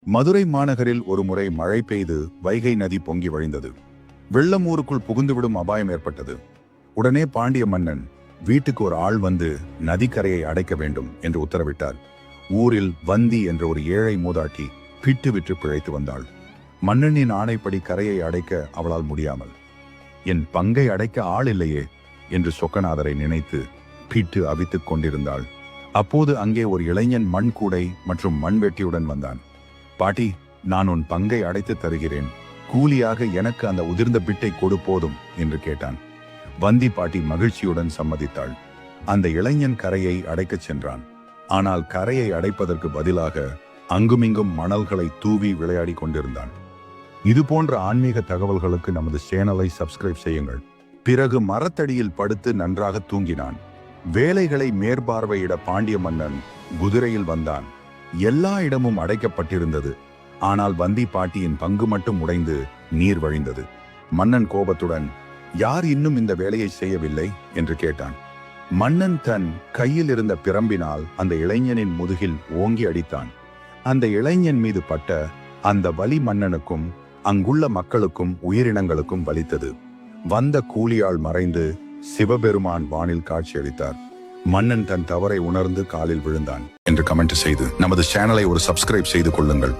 மதுரை மாநகரில் ஒருமுறை மழை பெய்து வைகை நதி பொங்கி வழிந்தது. வெள்ளம் ஊருக்குள் புகுந்துவிடும் அபாயம் ஏற்பட்டது. உடனே பாண்டிய மன்னன் வீட்டுக்கு ஒரு ஆள் வந்து நதிக்கரையை அடைக்க வேண்டும் என்று உத்தரவிட்டார். ஊரில் வந்தி என்ற ஒரு ஏழை மூதாட்டி பிட்டு விற்று பிழைத்து வந்தாள். மன்னனின் ஆணைப்படி கரையை அடைக்க அவளால் முடியாமல், என் பங்கை அடைக்க ஆள் இல்லையே என்று சொக்கநாதரை நினைத்து பிட்டு அவித்துக் கொண்டிருந்தாள். அப்போது அங்கே ஒரு இளைஞன் மண் கூடை மற்றும் மண்வெட்டியுடன் வந்தான். பாட்டி, நான் உன் பங்கை அடைத்து தருகிறேன், கூலியாக எனக்கு அந்த உதிர்ந்த பிட்டை கொடு போதும் என்று கேட்டான். வந்தி பாட்டி மகிழ்ச்சியுடன் சம்மதித்தாள். அந்த இளைஞன் கரையை அடைக்கச் சென்றான். ஆனால் கரையை அடைப்பதற்கு பதிலாக அங்குமிங்கும் மணல்களை தூவி விளையாடி கொண்டிருந்தான். இது போன்ற ஆன்மீக தகவல்களுக்கு நமது சேனலை சப்ஸ்கிரைப் செய்யுங்கள். பிறகு மரத்தடியில் படுத்து நன்றாக தூங்கினான். வேலைகளை மேற்பார்வையிட பாண்டிய மன்னன் குதிரையில் வந்தான். எல்லா இடமும் அடைக்கப்பட்டிருந்தது. ஆனால் வந்தி பாட்டியின் பங்கு மட்டும் உடைந்து நீர் வழிந்தது. மன்னன் கோபத்துடன், யார் இன்னும் இந்த வேலையை செய்யவில்லை என்று கேட்டான். மன்னன் தன் கையில் இருந்த பிரம்பினால் அந்த இளைஞனின் முதுகில் ஓங்கி அடித்தான். அந்த இளைஞன் மீது பட்ட அந்த வலி மன்னனுக்கும் அங்குள்ள மக்களுக்கும் உயிரினங்களுக்கும் வலித்தது. வந்த கூலியால் மறைந்து சிவபெருமான் வானில் காட்சியளித்தார். மன்னன் தன் தவறை உணர்ந்து காலில் விழுந்தான் என்று கமெண்ட் செய்து நமது சேனலை ஒரு சப்ஸ்கிரைப் செய்து கொள்ளுங்கள்.